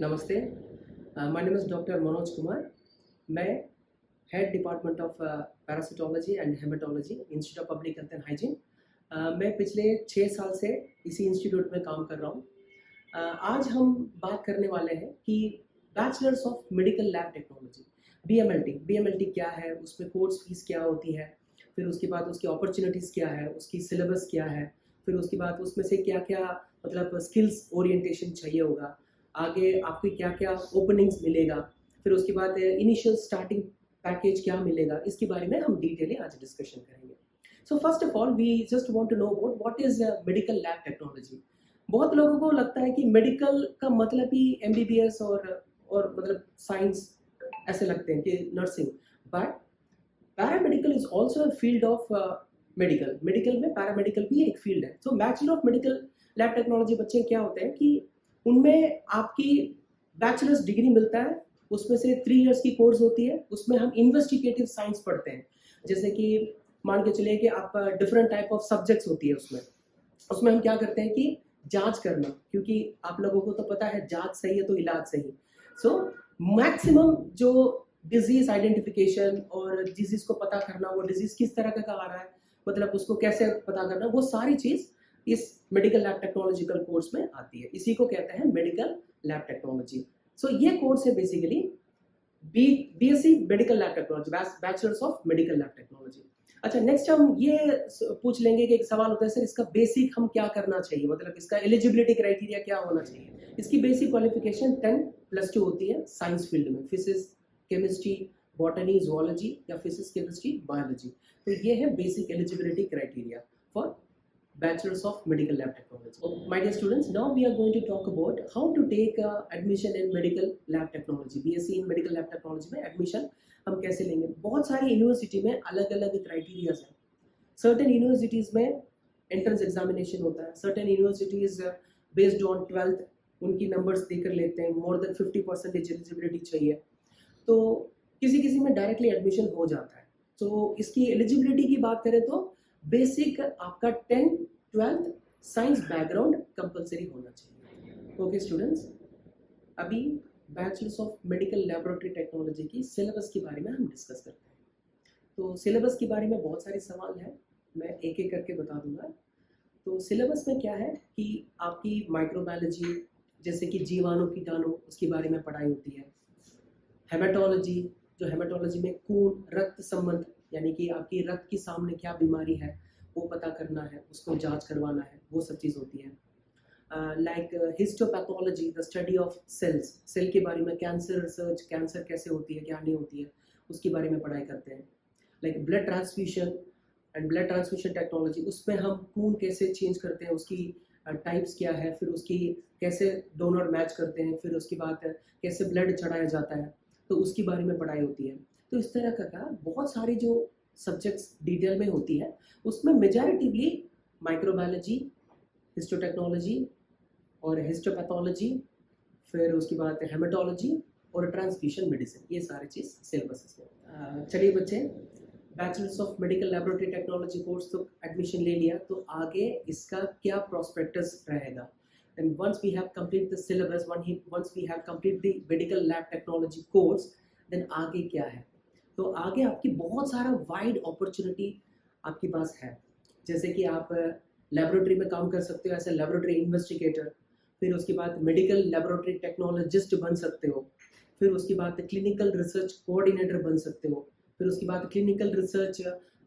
नमस्ते। My name is doctor Manoj Kumar. मैं head department of parasitology and haematology, institute of public health and hygiene. मैं पिछले 6 साल से इसी इंस्टीट्यूट में काम कर रहा हूँ। आज हम बात करने वाले हैं कि bachelors of medical lab technology, BMLT क्या है, उसमें कोर्स फीस क्या होती है, फिर उसके बाद उसकी अपॉर्चुनिटीज़ क्या है, उसकी सिलेबस क्या है, फिर उसके बाद उसमें से क्या-क्या मतलब स्किल्स ओरिएंटेशन चाहिए होगा, आगे आपको क्या-क्या ओपनिंग्स मिलेगा, फिर उसके बाद इनिशियल स्टार्टिंग पैकेज क्या मिलेगा, इसके बारे में हम डिटेली आज डिस्कशन करेंगे। So first of all we just want to know about what is medical lab technology. बहुत लोगों को लगता है कि मेडिकल का मतलब ही एमबीबीएस और मतलब साइंस ऐसे लगते हैं कि nursing, but paramedical is also a field of medical. Medical में पैरामेडिकल भी एक फील्ड है। So bachelor of medical lab technology बच्चे क्या होते हैं कि उनमें आपकी बैचलर्स डिग्री मिलता है, उसमें से 3 इयर्स की कोर्स होती है, उसमें हम इन्वेस्टिगेटिव साइंस पढ़ते हैं। जैसे कि मान के चलिए कि आप डिफरेंट टाइप ऑफ सब्जेक्ट्स होती है उसमें। उसमें हम क्या करते हैं कि जांच करना, क्योंकि आप लोगों को तो पता है जांच सही है तो इलाज सही। सो मैक्सिमम जो डिजीज आइडेंटिफिकेशन और डिजीज को पता करना, वो डिजीज किस तरह का आ रहा है, मतलब उसको कैसे पता करना, वो सारी चीज इस मेडिकल लैब टेक्नोलॉजिकल कोर्स में आती है। इसी को कहते हैं मेडिकल लैब टेक्नोलॉजी। सो ये कोर्स है basically BSc medical lab technology, bachelors of medical lab technology. अच्छा, नेक्स्ट हम ये पूछ लेंगे कि एक सवाल होता है सर इसका बेसिक हम क्या करना चाहिए, मतलब इसका एलिजिबिलिटी क्राइटेरिया क्या होना चाहिए। इसकी बेसिक क्वालिफिकेशन 10+2 होती है साइंस फील्ड में, फिजिक्स, केमिस्ट्री, बॉटनी, जूलॉजी या फिजिक्स, केमिस्ट्री, बायोलॉजी। तो ये है basic eligibility criteria for Bachelors of Medical Lab Technology. So, my dear students, now we are going to talk about how to take admission in Medical Lab Technology. BSc in Medical Lab Technology में admission हम कैसे लेंगे। बहुत सारी university में अलग अलग criterias हैं। सर्टेन यूनिवर्सिटीज़ में एंट्रेंस एग्जामिनेशन होता है, certain universities based on 12th उनकी नंबर्स देकर लेते हैं, मोर देन 50% एलिजिबिलिटी चाहिए, तो किसी किसी में डायरेक्टली एडमिशन हो जाता है। तो इसकी एलिजिबिलिटी की बात करें तो बेसिक आपका 10th-12th साइंस बैकग्राउंड कंपलसरी होना चाहिए। ओके स्टूडेंट्स, अभी bachelors of medical laboratory technology की सिलेबस के बारे में हम डिस्कस करते हैं। तो सिलेबस के बारे में बहुत सारे सवाल हैं, मैं एक एक करके बता दूंगा। तो सिलेबस में क्या है कि आपकी माइक्रोबायोलॉजी, जैसे कि जीवाणु कीटाणु, उसके बारे में पढ़ाई होती है। हेमेटोलॉजी, जो हेमेटोलॉजी में खून रक्त संबंध, यानी कि आपकी रक्त के सामने क्या बीमारी है वो पता करना है, उसको जांच करवाना है, वो सब चीज़ होती है। Like histopathology, the study of cells, cell के बारे में, कैंसर रिसर्च, कैंसर कैसे होती है क्या नहीं होती है उसके बारे में पढ़ाई करते हैं। Like blood transfusion and blood transfusion technology, उसमें हम खून कैसे चेंज करते हैं, उसकी टाइप्स क्या है, फिर उसकी कैसे डोनर मैच करते हैं, फिर उसके बाद कैसे ब्लड चढ़ाया जाता है, तो उसके बारे में पढ़ाई होती है। तो इस तरह का बहुत सारी जो सब्जेक्ट्स डिटेल में होती है, उसमें मेजॉरिटीली माइक्रोबायोलॉजी, हिस्टोटेक्नोलॉजी और हिस्टोपैथोलॉजी, फिर उसके बाद हेमेटोलॉजी और ट्रांसफ्यूशन मेडिसिन, ये सारी चीज़ सिलेबस में। चलिए बच्चे, bachelors of medical laboratory technology course तो एडमिशन ले लिया, तो आगे इसका क्या प्रोस्पेक्टस रहेगा। And once we have complete the syllabus, once we have complete the medical lab technology course, then आगे क्या है। तो आगे आपकी बहुत सारा वाइड अपॉर्चुनिटी आपके पास है। जैसे कि आप लेबोरेटरी में काम कर सकते हो एज ए लेबोरेटरी इन्वेस्टिगेटर, फिर उसके बाद मेडिकल लेबोरेटरी टेक्नोलॉजिस्ट बन सकते हो, फिर उसके बाद क्लिनिकल रिसर्च कोऑर्डिनेटर बन सकते हो, फिर उसके बाद क्लिनिकल रिसर्च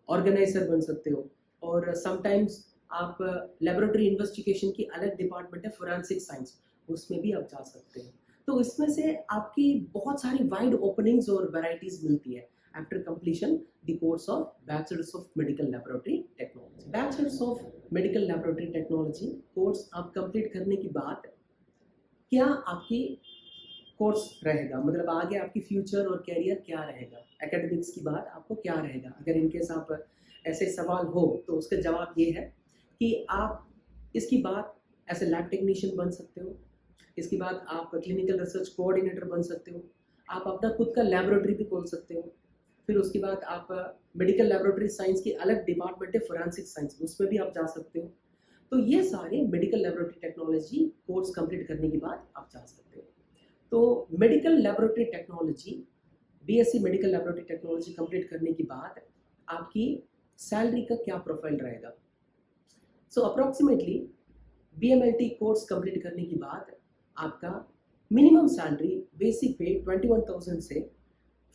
ऑर्गेनाइजर बन सकते हो, और समटाइम्स आप लेबोरेटरी इन्वेस्टिगेशन की अलग डिपार्टमेंट है फोरेंसिक साइंस, उसमें भी आप जा सकते हैं। तो इसमें से आपकी बहुत सारी वाइड ओपनिंग्स और वैरायटीज मिलती है after completion the course of bachelors of medical laboratory technology. Bachelors of medical laboratory technology course आप कंप्लीट करने के बाद क्या आपकी कोर्स रहेगा, मतलब आगे आपकी फ्यूचर और कैरियर क्या रहेगा, एकेडमिक्स की बात आपको क्या रहेगा। अगर इनकेस आप ऐसे सवाल हो तो उसका जवाब ये है कि आप इसकी बात एज ए लैब टेक्नीशियन बन सकते हो, इसके बाद आप क्लिनिकल रिसर्च कोऑर्डिनेटर बन सकते हो, आप अपना खुद का लैबोरेटरी भी खोल सकते हो, फिर उसके बाद आप मेडिकल लैबोरेटरी साइंस की अलग डिपार्टमेंट है फोरेंसिक साइंस, उसमें भी आप जा सकते हो। तो ये सारे medical laboratory technology course complete करने के बाद आप जा सकते हो। तो medical laboratory technology, BSc medical laboratory technology complete करने के बाद आपकी सैलरी का क्या प्रोफाइल रहेगा? सो अप्रॉक्सीमेटली बीएमएलटी कोर्स कंप्लीट करने के बाद आपका मिनिमम सैलरी बेसिक पे 21,000 से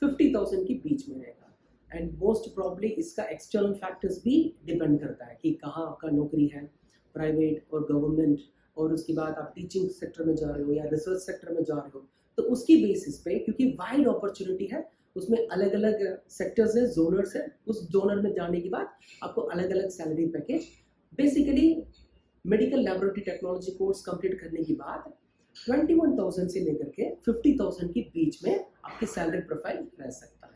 50,000 के बीच में रहेगा। एंड मोस्ट प्रॉब्ली इसका एक्सटर्नल फैक्टर्स भी डिपेंड करता है कि कहाँ आपका नौकरी है, प्राइवेट और गवर्नमेंट, और उसके बाद आप टीचिंग सेक्टर में जा रहे हो या रिसर्च सेक्टर में जा रहे हो, तो उसकी बेसिस पे, क्योंकि वाइड अपॉर्चुनिटी है, उसमें अलग अलग सेक्टर्स है, जोनर्स है, उस जोनर में जाने के बाद आपको अलग अलग salary package. Basically medical laboratory technology course complete करने के बाद 21,000 से लेकर के 50,000 के बीच में आपकी सैलरी प्रोफाइल रह सकता है।